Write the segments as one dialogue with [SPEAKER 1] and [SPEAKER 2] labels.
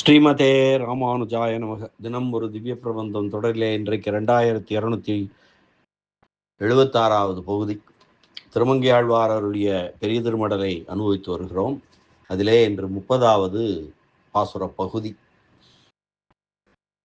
[SPEAKER 1] ஸ்ரீமதே ராமானுஜாய நமக. தினம் ஒரு திவ்ய பிரபந்தம் தொடரிலே இன்றைக்கு 2276வது பகுதி. திருமங்கையாழ்வாரருடைய பெரிய திருமடலை அனுபவித்து வருகிறோம். அதிலே இன்று 30வது பாசுர பகுதி.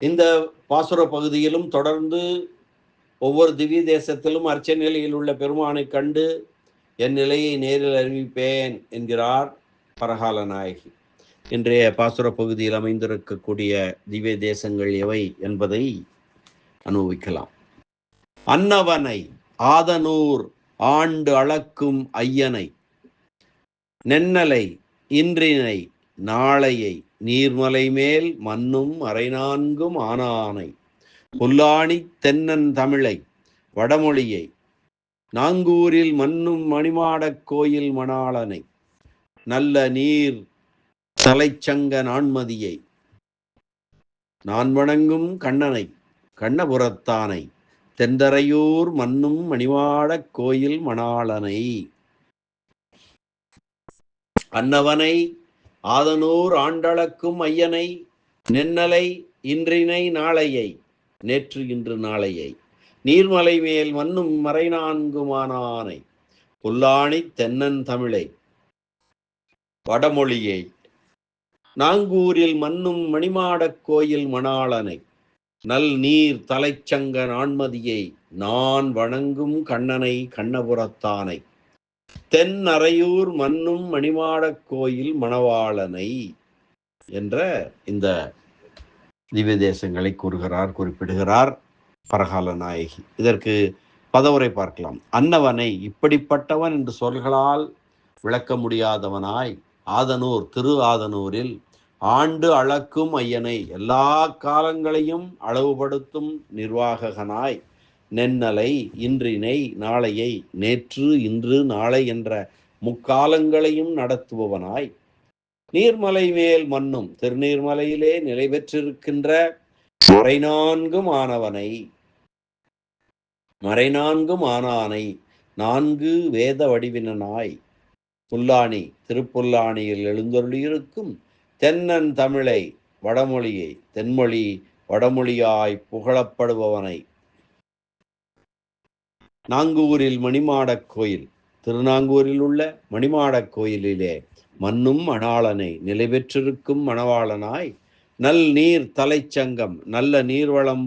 [SPEAKER 1] இந்த பாசுர பகுதியிலும் தொடர்ந்து ஒவ்வொரு திவ்ய தேசத்திலும் அர்ச்சனை நிலையில் உள்ள பெருமானை கண்டு என் நிலையை நேரில் அறிவிப்பேன் என்கிறார் பரகால நாயகி. இன்றைய பாசுர பகுதியில் அமைந்திருக்கக்கூடிய திவ்ய தேசங்கள் எவை என்பதை அனுபவிக்கலாம். அன்னவனை ஆதனூர் ஆண்டு அளக்கும் ஐயனை, நென்னலை இன்றினை நாளையை, நீர்மலை மேல் மன்னும் அரைநான்கும் ஆனானை, புல்லாணி தென்னன் தமிழை வடமொழியை, நாங்கூரில் மன்னும் மணிமாடக் கோயில் மணாளனை, நல்ல நீர் தலைச்சங்க நான்மதியை, நான் வணங்கும் கண்ணனை கண்ணபுரத்தானை, தெந்தரையூர் மன்னும் மணிமாடக் கோயில் மணாளனை. அன்னவனை ஆதனூர் ஆண்டளக்கும் ஐயனை, நென்னலை இன்றினை நாளையை, நேற்று இன்று நாளையை, நீர்மலை மேல் மன்னும் மறைநான்குமானானை, புல்லாணி தென்னன் தமிழை வடமொழியை, நாங்கூரில் மன்னும் மணிமாடக் கோயில் மணாளனை, நல் நீர் தலைச்சங்க நான்மதியை, நான் வணங்கும் கண்ணனை கண்ணபுரத்தானை, தென் அறையூர் மன்னும் மணிமாடக் கோயில் மணவாளனை என்ற இந்த திவ்ய தேசங்களை குறிப்பிடுகிறார் பரகால நாயகி. இதற்கு பதவுரை பார்க்கலாம். அன்னவனை இப்படிப்பட்டவன் என்று சொல்களால் விளக்க முடியாதவனாய், ஆதனூர் திரு ஆதனூரில் ஆண்டு அளக்கும் ஐயனை, எல்லா காலங்களையும் அளவுபடுத்தும் நிர்வாககனாய், நென்னலை இன்றினை நாளையை, நேற்று இன்று நாளை என்ற முக்காலங்களையும் நடத்துபவனாய், நீர்மலை மேல் மன்னும் திருநீர்மலையிலே நிலை பெற்றிருக்கின்ற மறைநான்கும் ஆனவனை, மறைநான்கும் ஆனானை, நான்கு வேத வடிவினனாய், புல்லாணி திருப்புல்லாணியில் எழுந்தருளியிருக்கும் தென்னன் தமிழை வடமொழியை, தென்மொழி வடமொழியாய் புகழப்படுபவனை, நாங்கூரில் மணிமாடக் கோயில் திருநாங்கூரில் உள்ள மணிமாடக் கோயிலிலே மன்னும் மணாளனை நிலை பெற்றிருக்கும் மணவாளனாய், நல் நீர் தலைச்சங்கம் நல்ல நீர்வளம்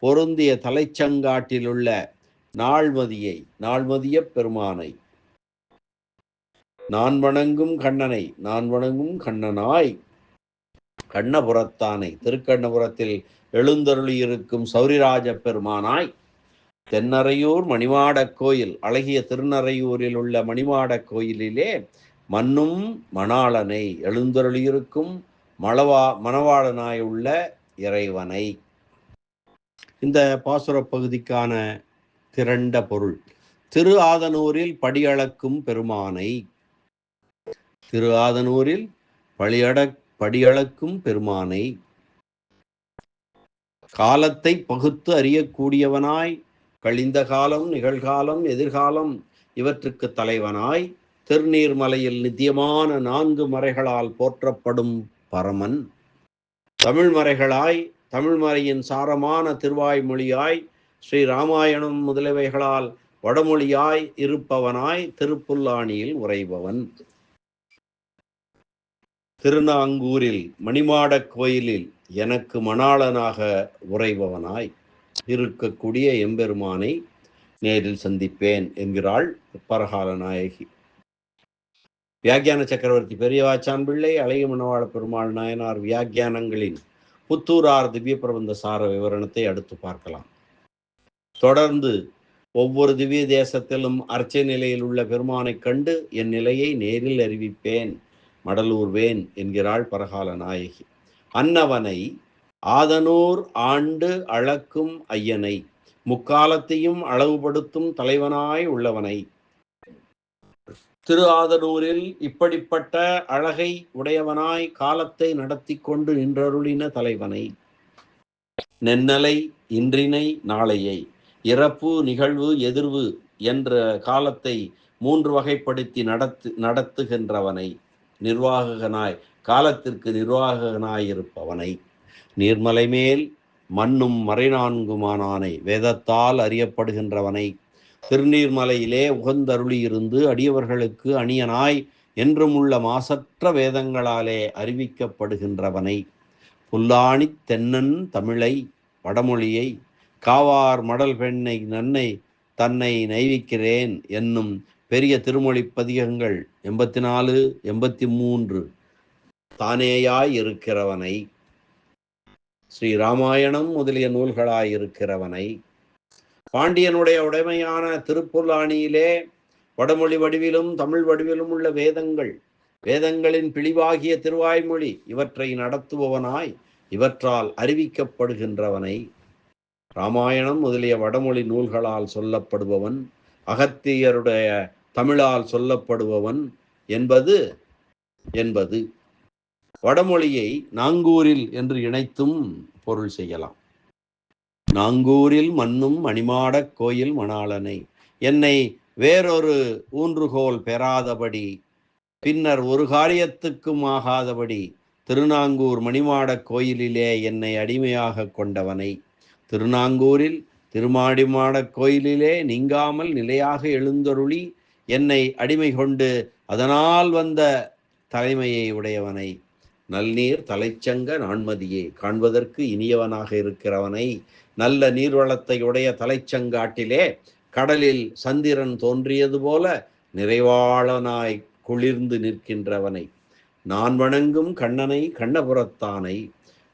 [SPEAKER 1] பொருந்திய தலைச்சங்காட்டிலுள்ள நாள்மதியை நாள்மதிய பெருமானை, நான் வணங்கும் கண்ணனை நான் வணங்கும் கண்ணனாய், கண்ணபுரத்தானை திருக்கண்ணபுரத்தில் எழுந்தருளியிருக்கும் சௌரிராஜ பெருமானாய், தென்னரையூர் மணிமாடக் கோயில் அழகிய திருநறையூரில் உள்ள மணிமாடக் கோயிலிலே மன்னும் மணாளனை எழுந்தருளியிருக்கும் மணவாளனாய் உள்ள இறைவனை. இந்த பாசுர பகுதிக்கான திரண்ட பொருள்: திரு ஆதனூரில் படியளக்கும் பெருமானை, திரு ஆதனூரில் படியளக்கும் பெருமானை, காலத்தை பகுத்து அறியக்கூடியவனாய், கழிந்த காலம் நிகழ்காலம் எதிர்காலம் இவற்றுக்கு தலைவனாய், திருநீர்மலையில் நித்தியமான 4 மறைகளால் போற்றப்படும் பரமன், தமிழ் மறைகளாய் தமிழ்மறையின் சாரமான திருவாய்மொழியாய் ஸ்ரீ ராமாயணம் முதலியவைகளால் வடமொழியாய் இருப்பவனாய், திருப்புல்லாணியில் உறைபவன், திருநாங்கூரில் மணிமாடக் கோயிலில் எனக்கு மணாளனாக உறைபவனாய் இருக்கக்கூடிய எம்பெருமானை நேரில் சந்திப்பேன் என்கிறாள் பரகால நாயகி. வியாக்கியான சக்கரவர்த்தி பெரியவாச்சான் பிள்ளை அழகிய மணவாள பெருமாள் நாயனார் வியாக்கியானங்களின் புத்தூரார் திவ்ய பிரபந்த சார விவரணத்தை அடுத்து பார்க்கலாம். தொடர்ந்து ஒவ்வொரு திவ்ய தேசத்திலும் அர்ச்சை நிலையில் உள்ள பெருமானை கண்டு என் நிலையை நேரில் அறிவிப்பேன் மடலூர்வேன் என்கிறாள் பரகால நாயகி. அன்னவனை ஆதனூர் ஆண்டு அளக்கும் ஐயனை, முக்காலத்தையும் அளவுபடுத்தும் தலைவனாய் உள்ளவனை, திரு ஆதனூரில் இப்படிப்பட்ட அழகை உடையவனாய் காலத்தை நடத்தி கொண்டு நின்றருளின தலைவனை, நென்னலை இன்றினை நாளையை, இறப்பு நிகழ்வு எதிர்வு என்ற காலத்தை 3 வகைப்படுத்தி நடத்துகின்றவனை, நிர்வாககனாய் காலத்திற்கு நிர்வாகனாயிருப்பவனை, நீர்மலை மேல் மண்ணும் மறைநான்குமானானை, வேதத்தால் அறியப்படுகின்றவனை, திருநீர்மலையிலே உகந்தருளியிருந்து அடியவர்களுக்கு அணியனாய் என்றும் உள்ள மாசற்ற வேதங்களாலே அறிவிக்கப்படுகின்றவனை, புல்லாணி தென்னன் தமிழை வடமொழியை காவார் மடல் பெண்ணை நன்னை தன்னை நைவிக்கிறேன் என்னும் பெரிய திருமொழி பதிகங்கள் 84, 83 தானேயாய் இருக்கிறவனை, ஸ்ரீ ராமாயணம் முதலிய நூல்களாயிருக்கிறவனை, பாண்டியனுடைய உடைமையான திருப்புல்லாணியிலே வடமொழி வடிவிலும் தமிழ் வடிவிலும் உள்ள வேதங்கள், வேதங்களின் பிழிவாகிய திருவாய்மொழி இவற்றை நடத்துபவனாய் இவற்றால் அறிவிக்கப்படுகின்றவனை, ராமாயணம் முதலிய வடமொழி நூல்களால் சொல்லப்படுபவன், அகத்தியருடைய தமிழால் சொல்லப்படுபவன் என்பது வடமொழியை நாங்கூரில் என்று இணைத்தும் பொருள் செய்யலாம். நாங்கூரில் மண்ணும் மணிமாடக் கோயில் மணாளனை, என்னை வேறொரு ஊன்றுகோல் பெறாதபடி பின்னர் ஒரு காரியத்துக்கும் ஆகாதபடி திருநாங்கூர் மணிமாடக் கோயிலிலே என்னை அடிமையாக கொண்டவனை, திருநாங்கூரில் திருமாடிமாடக் கோயிலிலே நீங்காமல் நிலையாக எழுந்தருளி என்னை அடிமை கொண்டு அதனால் வந்த தலைமையை உடையவனை, நல்நீர் தலைச்சங்க நான்மதியே, காண்பதற்கு இனியவனாக இருக்கிறவனை, நல்ல நீர்வளத்தை உடைய தலைச்சங்காட்டிலே கடலில் சந்திரன் தோன்றியது போல நிறைவாளனாய் குளிர்ந்து நிற்கின்றவனை, நான் வணங்கும் கண்ணனை கண்ணபுரத்தானை,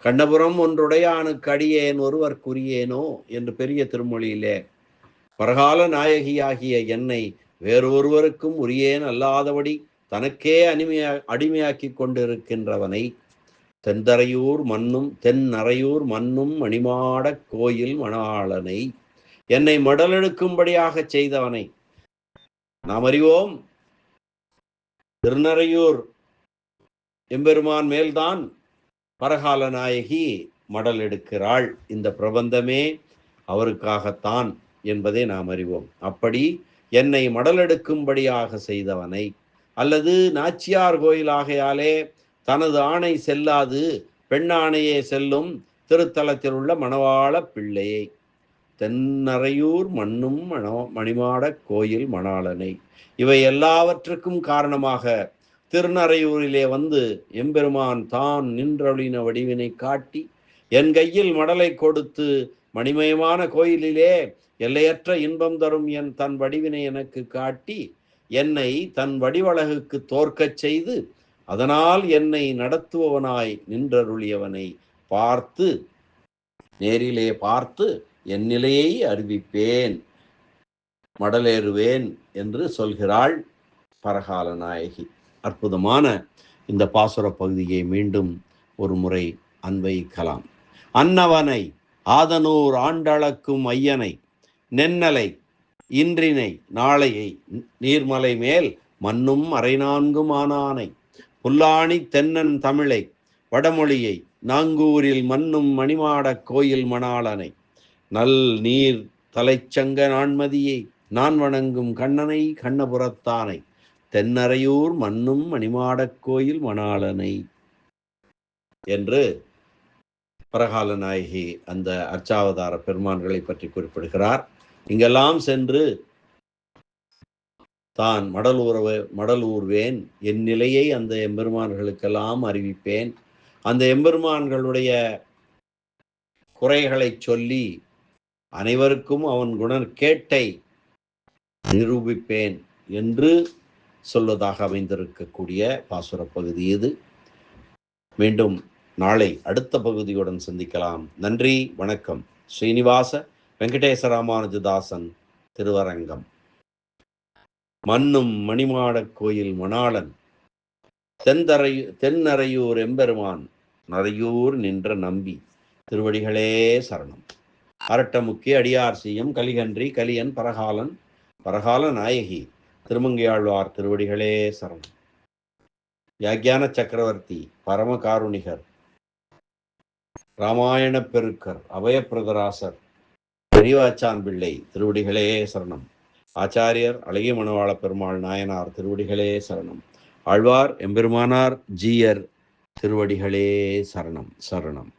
[SPEAKER 1] கண்ணபுரம் ஒன்றுடையானுக்கு அடியேன் ஒருவர்க்குரியேனோ என்று பெரிய திருமொழியிலே பரகால நாயகியாகிய என்னை வேறொருவருக்கும் உரியேன் அல்லாதபடி தனக்கே அடிமையாக்கி கொண்டிருக்கின்றவனை, தென்னறையூர் மண்ணும் மணிமாடக் கோயில் மணாளனை, என்னை மடலெடுக்கும்படியாக செய்தவனை. நாம் அறிவோம், திருநறையூர் எம்பெருமான் மேல்தான் பரகால நாயகி மடல் எடுக்கிறாள். இந்த பிரபந்தமே அவருக்காகத்தான் என்பதை நாம் அறிவோம். அப்படி என்னை மடலெடுக்கும்படியாக செய்தவனை, அல்லது நாச்சியார் கோயிலாகையாலே தனது ஆணை செல்லாது பெண்ணாணையே செல்லும் திருத்தலத்தில் உள்ள மணவாள பிள்ளையை, தென்னறையூர் மண்ணும் மணிமாடக் கோயில் மணாளனை, இவை எல்லாவற்றுக்கும் காரணமாக திருநறையூரிலே வந்து எம்பெருமான் தான் நின்றொழின வடிவினை காட்டி என் கையில் மடலை கொடுத்து மணிமயமான கோயிலிலே எல்லையற்ற இன்பம் தரும் தன் வடிவினை எனக்கு காட்டி என்னை தன் வடிவழகுக்கு தோற்கச் செய்து அதனால் என்னை நடத்துபவனாய் நின்றருளியவனை பார்த்து நேரிலே பார்த்து என் நிலையை அறிவிப்பேன், மடலேறுவேன் என்று சொல்கிறாள் பரகால நாயகி. அற்புதமான இந்த பாசுர பகுதியை மீண்டும் ஒரு முறை அன்வைக்கலாம். அன்னவனை ஆதனூர் ஆண்டளக்கும் ஐயனை, நென்னலை இன்றினை நாளையை, நீர்மலை மேல் மண்ணும் அரைநான்கும் ஆனானை, புல்லாணி தென்னன் தமிழை வடமொழியை, நாங்கூரில் மண்ணும் மணிமாடக் கோயில் மணாளனை, நல் நீர் தலைச்சங்க நான்மதியை, நான் வணங்கும் கண்ணனை கண்ணபுரத்தானை, தென்னறையூர் மண்ணும் மணிமாடக் கோயில் மணாளனை என்று பரகால நாயகி அந்த அர்ச்சாவதார பெருமான்களை பற்றி குறிப்பிடுகிறார். இங்கெல்லாம் சென்று தான் மடல் ஊர்வேன், என் நிலையை அந்த எம்பெருமான்களுக்கெல்லாம் அறிவிப்பேன், அந்த எம்பெருமான்களுடைய குறைகளை சொல்லி அனைவருக்கும் அவன் குணக்கேட்டை நிரூபிப்பேன் என்று சொல்வதாக அமைந்திருக்கக்கூடிய பாசுர பகுதி இது. மீண்டும் நாளை அடுத்த பகுதியுடன் சந்திக்கலாம். நன்றி, வணக்கம். ஸ்ரீனிவாச வெங்கடேச ராமானுஜதாசன், திருவரங்கம். மண்ணும் மணிமாடக் கோயில் மணாளன், தென்னறையூர் எம்பெருமான், நறையூர் நின்ற நம்பி, திருவடிகளே சரணம். அரட்டமுக்கி அடியார் செய்யும் கலிகன்றி கலியன் பரகால நாயகி, திருமங்கையாழ்வார் திருவடிகளே சரணம். வியாக்கியான சக்கரவர்த்தி, பரமகாருணிகர், ராமாயண பெருக்கர், அபயப்பிரதராசர், பெரியவாச்சான் பிள்ளை திருவடிகளே சரணம். ஆச்சாரியர் அழகிய மணவாள பெருமாள் நாயனார் திருவடிகளே சரணம். ஆழ்வார் எம்பெருமானார் ஜீயர் திருவடிகளே சரணம் சரணம்.